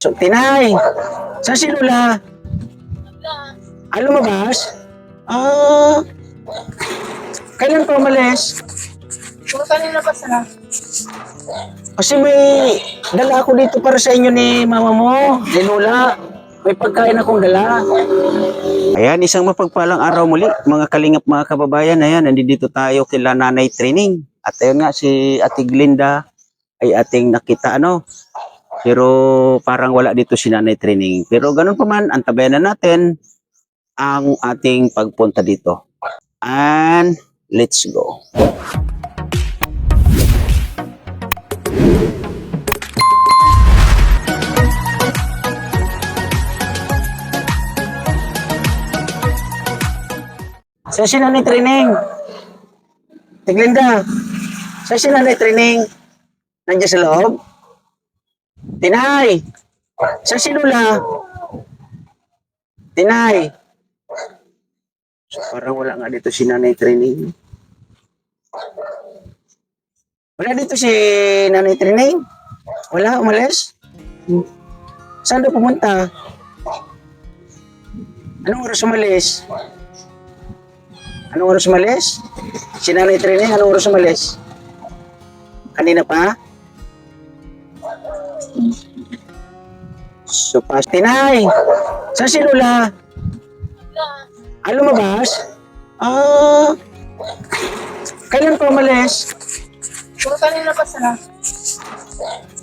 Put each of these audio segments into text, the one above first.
So, Tinay, sa si Lola? Ah, lumabas? Ah, kailan pa umalis? Kung kanina pa sana. Kasi may dala ako dito para sa inyo ni mama mo, ni Lola. May pagkain akong dala. Ayan, isang mapagpalang araw muli, mga kalingap mga kababayan. Ayan, nandito tayo kila Nanay Training. At ayun nga, si Ate Glinda ay ating nakita pero parang wala dito si Nanay Training. Pero ganun pa man, antabayan na natin ang ating pagpunta dito. And let's go. Sa si Nanay Training. Tiglinda. Sa si Nanay Training. Nandiyan sa loob. Tinay. Sa si Lola. Tinay. So, parang wala nga dito si Nanay Training. Wala dito si Nanay Training? Wala, umalis? Saan daw pumunta? Anong oras umalis? Anong oras umalis? Si Nanay Training, anong oras umalis? Kanina pa? So, Tinay. Saan si Lola? Ah, lumabas? Ah, kailan pa umalis? Kung kanina pa sana.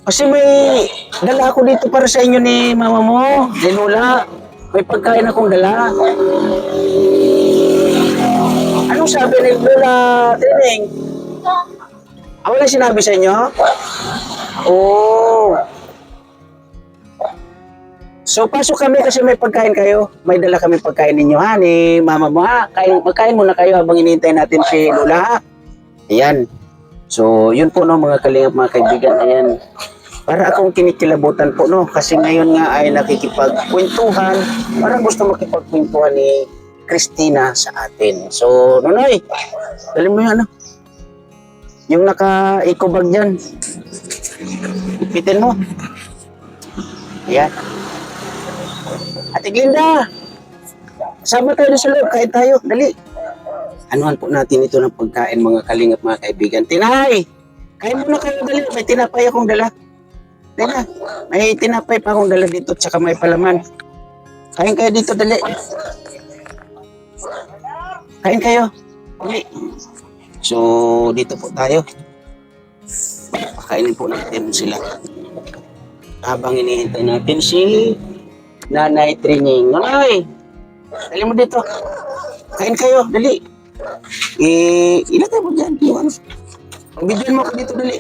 Kasi may dala ako dito para sa inyo ni mama mo, ni Lola. May pagkain akong dala. Anong sabi ni Lola Training? Ah, wala sinabi sa inyo? Oh. So, pasok kami kasi may pagkain kayo. May dala kami pagkain ninyo, ha? Ni mama mo, ha? Magkain muna kayo habang inintay natin si Lola, ha? Ayan. So, yun po, mga kalingap, mga kaibigan. Ayan. Para akong kinikilabutan po, Kasi ngayon nga ay nakikipagkwentuhan. Parang gusto makipagkwentuhan ni Christina sa atin. So, Nonoy, dali mo yung yung naka-eco bag dyan. Ipitin mo. Ayan. Ate Glinda, sama tayo sa loob, kain tayo, dali. Anuhan po natin ito ng pagkain, mga kalingap, mga kaibigan. Tinay, kain muna kayo, dali. May tinapay akong dala. Dali na, may tinapay pa akong dala dito, tsaka may palaman. Kain kayo dito, dali. Kain kayo, dali. So, dito po tayo. Pakainin po natin sila. Habang hinihintay natin si Nanay Training. Nanay, dali mo dito. Kain kayo, dali. Ilagay mo dyan. Bidyoan mo ako dito, dali.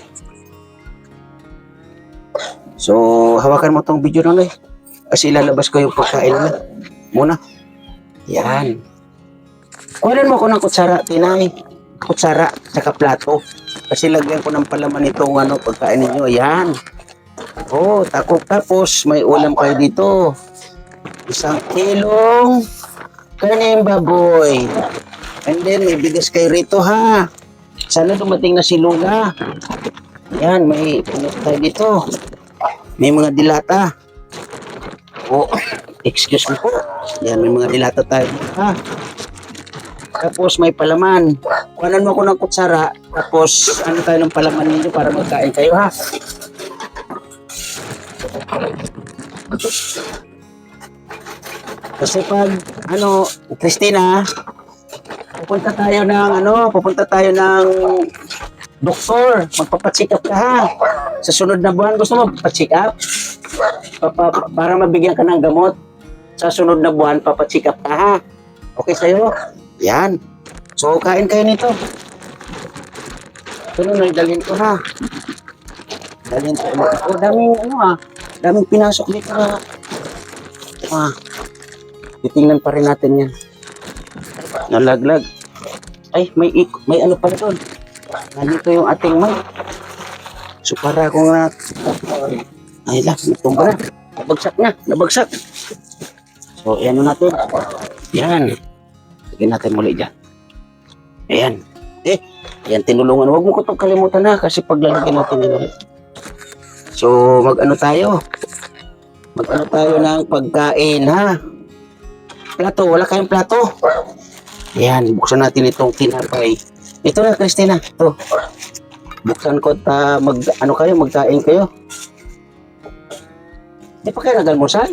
So, hawakan mo tong video, Nanay. Kasi ilalabas ko yung pagkain mo. Muna. Yan. Kuhanan mo ako ng kutsara, Tinay. Kutsara, saka plato. Kasi lagyan ko ng palaman itong pagkain ninyo. Yan. Oh, tapos may ulam kayo dito. 1 kilong kaning baboy. And then may bigas kayo rito, ha. Sana dumating na si Lola. Yan, may punot tayo dito. May mga dilata. Oh, excuse me po. Yan, may mga dilata tayo, ha. Tapos may palaman. Kuhanan mo ako ng kutsara. Tapos tayo ng palaman ninyo para magkain kayo, ha. Kasi pag Christina, pupunta tayo ng doktor. Magpapacheck up ka, ha. Sa sunod na buwan, gusto mo pacheck up? Para mabigyan ka ng gamot. Sa sunod na buwan, papacheck up ka, ha. Okay sa'yo? Yan. So, kain kayo nito. Ito na, dalhin ko, ha. Dalhin ko. Oh, daming pinasok dito, ha. Titingnan pa rin natin yan. Nalaglag. Ay, may pala doon. Nandito yung ating mic. So, para akong ay lang, natumba na. Nabagsak. So, yan natin. Yan. Lagyan natin muli dyan. Ayan. Yan, tinulungan. Huwag mo ko itong kalimutan, ha. Kasi paglalagyan natin yun. So, tayo. Mag-ano tayo ng pagkain, ha? Plato, wala kayong plato? Yan, buksan natin itong tinapay. Ito na, Christina. Ito. Buksan ko magkain kayo. Di pa kayo nag-almusal?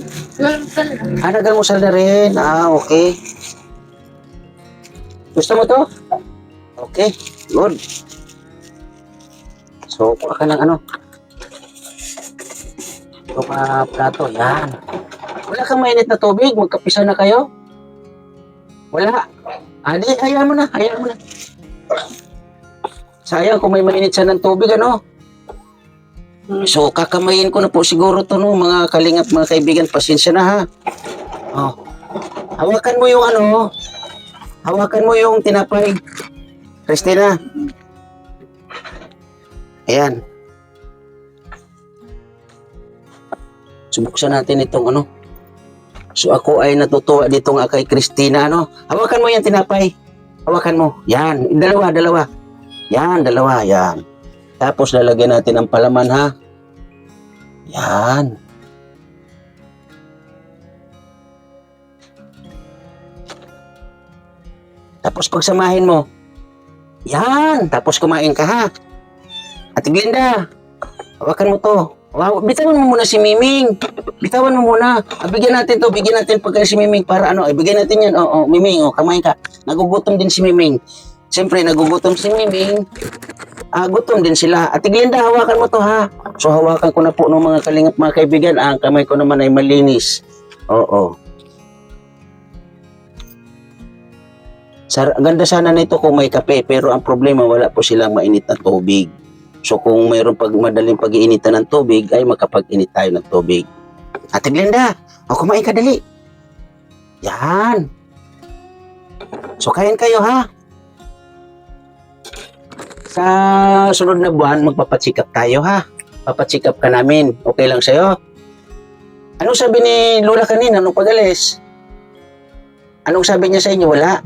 Nag-almusal na rin. Okay. Gusto mo to? Okay, good. So, kuha ka ng ito pa plato. Yan. Wala kang mainit na tubig? Magkapisa na kayo? Wala. Di, hayaan mo na. Sayang kung may mainit siya ng tubig, So, kakamayin ko na po siguro to, mga kalingap, mga kaibigan, pasensya na, ha. Hawakan mo yung hawakan mo yung tinapay. Christina. Ayan. Subuksan natin itong So, ako ay natutuwa dito nga kay Christina, Hawakan mo yung tinapay. Hawakan mo. Yan. Dalawa. Yan, dalawa. Yan. Tapos lalagyan natin ang palaman, ha. Yan. Tapos pagsamahin mo. Yan. Tapos kumain ka, ha. Ate Glinda, hawakan mo to. Wow, bitawan mo muna si Miming. Bitawan mo muna. Bigyan natin pagkain si Miming para ibigay natin yan. Miming, kamain ka. Nagugutom din si Miming. Siyempre, nagugutom si Miming. Gutom din sila. Ate Glinda, hawakan mo to, ha. So, hawakan ko na po ng mga kalingap, mga kaibigan. Ang kamay ko naman ay malinis. Oo. Ganda sana nito kung may kape, pero ang problema, wala po silang mainit na tubig. So, kung mayroon madaling pag-iinitan ng tubig, ay makapag-init tayo ng tubig. Ate Glinda, kumain ka dali. Yan. So, kain kayo, ha. Sa sunod na buwan, magpapatsikap tayo, ha? Papatsikap ka namin. Okay lang sa'yo? Anong sabi ni Lola kanina nung pag-alis? Anong sabi niya sa inyo? Wala.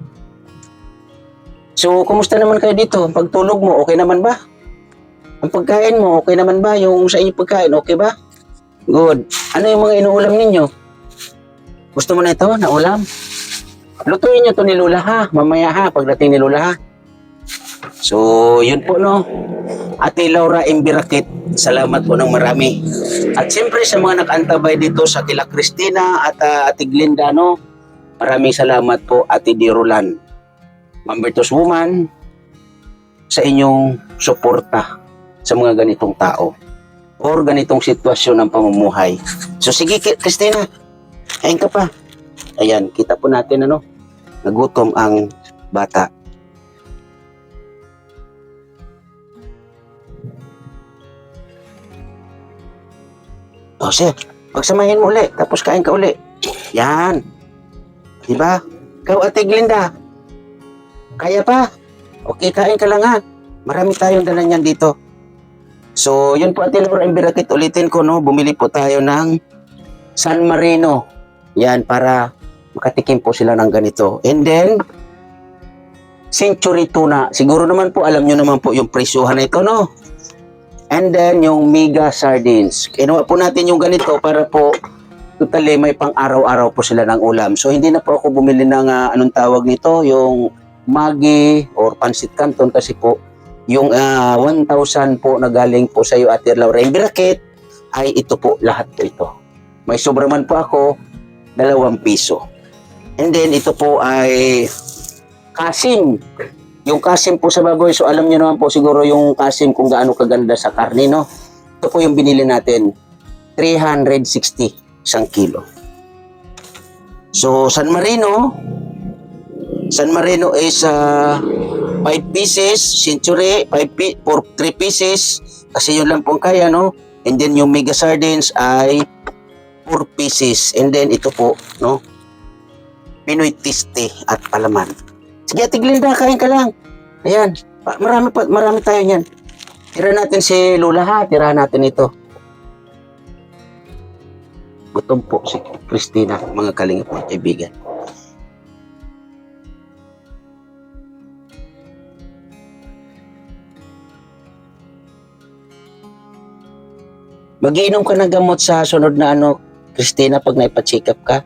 So, kumusta naman kayo dito? Pagtulog mo, okay naman ba? Ang pagkain mo, okay naman ba? Yung sa inyo pagkain, okay ba? Good. Ano yung mga inuulam ninyo? Gusto mo na ito, na ulam? Lutuin niyo to ni Lola, ha? Mamaya, ha? Pagdating ni Lola, ha? So, yun po, Ate Laura Imbirakit, salamat po ng marami. At siyempre sa mga nakaantabay dito sa kila Christina at Ate Glinda, maraming salamat po, Ate Dirolan, Mambertos Woman, sa inyong suporta sa mga ganitong tao or ganitong sitwasyon ng pamumuhay. So, sige, Christina, kain ka pa. Ayan, kita po natin, nagutom ang bata. Sir, pagsamahin mo uli, tapos kain ka uli. Yan. Diba? Ikaw, Ate Glinda, kaya pa? Okay, kain ka lang, ha? Marami tayong dala niyan dito. So, yun po, Ate Laura Imbirakit, ulitin ko, bumili po tayo ng San Marino. Yan, para makatikim po sila ng ganito. And then, Century Tuna. Siguro naman po, alam nyo naman po yung presyuhan na ito, And then, yung Mega Sardines. Kinuha po natin yung ganito para po, totally may pang araw-araw po sila ng ulam. So, hindi na po ako bumili ng, anong tawag nito, yung Maggi or Pansit Canton kasi po, yung 1,000 po na galing po sa iyo, Ate Laura Imbirakit, ay ito po, lahat po ito. May sobra man po ako, 2 piso. And then, ito po ay kasim. Yung kasim po sa baboy, so alam niyo naman po siguro yung kasim kung gaano kaganda sa karne, Ito po yung binili natin, 360 isang kilo. So, San Marino is 5 pieces, Century, 3 pieces, kasi yun lang pong kaya, And then yung Mega Sardines ay 4 pieces. And then ito po, Pinoy Tiste at palaman. Sige, Ate Glinda, kain ka lang. Ayan, marami tayo niyan. Tira natin si Lola, ha? Tira natin ito. Gutom po si Christina, mga kalingap mga kaibigan. Mag-iinom ka ng gamot sa sunod na Christina, pag naipa-check up ka?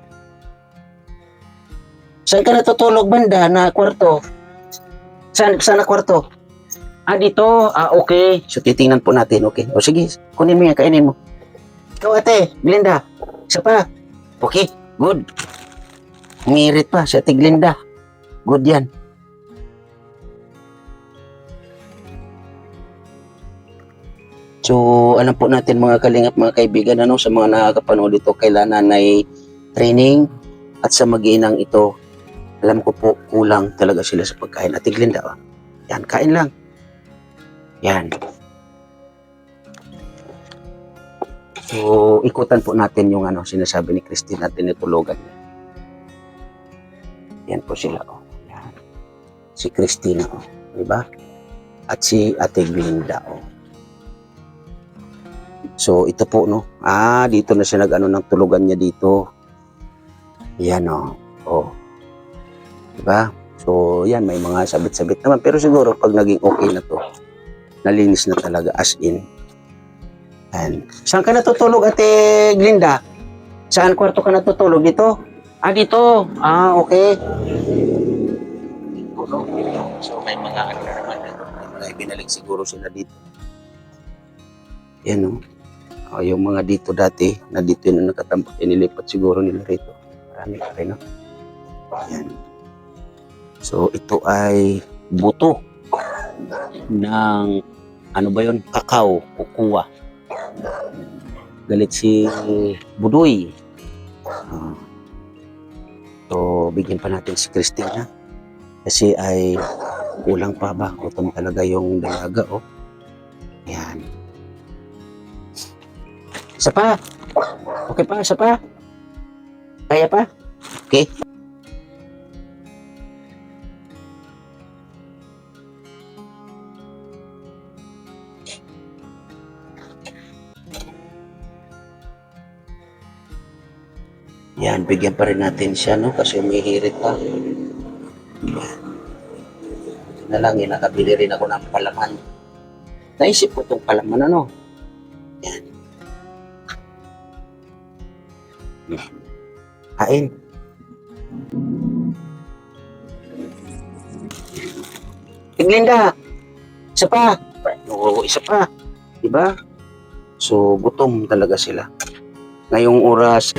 Saan ka natutulog, banda, na kwarto? Saan na kwarto? Dito. Okay. So, titingnan po natin, okay? O, sige, kunin mo yan, kainin mo. Ikaw, ate, Glinda. Isa pa. Okay, good. Umiirit pa si ate Glinda. Good yan. So, alam po natin mga kalingap, mga kaibigan, ano, sa mga nakakapanood ito, kailangan ay training at sa mag-inang ito, alam ko po, kulang talaga sila sa pagkain. Ate Glinda, oh. Yan, kain lang. Yan. So, ikutan po natin yung ano, sinasabi ni Christine natin itulugan niya. Yan po sila, oh. Yan. Si Christina, oh. Diba? At si Ate Glinda, oh. So, ito po, no? Dito na siya nag-ano ng tulugan niya dito. Yan, oh. Oh. Diba? So, yan, may mga sabit-sabit naman. Pero siguro, pag naging okay na to, nalinis na talaga, as in. Yan. Saan ka natutulog, Ate Glinda? Saan kwarto ka natutulog? Dito? Dito. Okay. So, may mga ano na naman. May mga binalik siguro sila dito. Yan, no? Yung mga dito dati, na dito yun na nakatambak, inilipat siguro nila rito. Marami pa rin, no? Yan. So, ito ay buto ng, ano ba yun? Kakao, kukuha. Galit si Budoy. So, bigyan pa natin si Christina. Kasi ay kulang pa ba? Gutom talaga yung dalaga, oh. Yan. Isa pa. Okay pa, isa pa. Kaya pa? Okay. Yan, bigyan pa rin natin siya, no? Kasi umihirit pa. Yan. Ito na lang, nakabili rin ako ng palaman. Naisip ko itong palaman, ano? Yan. Kain. Glinda, isa pa. Oo, isa pa. Diba? So, gutom talaga sila. Ngayong oras,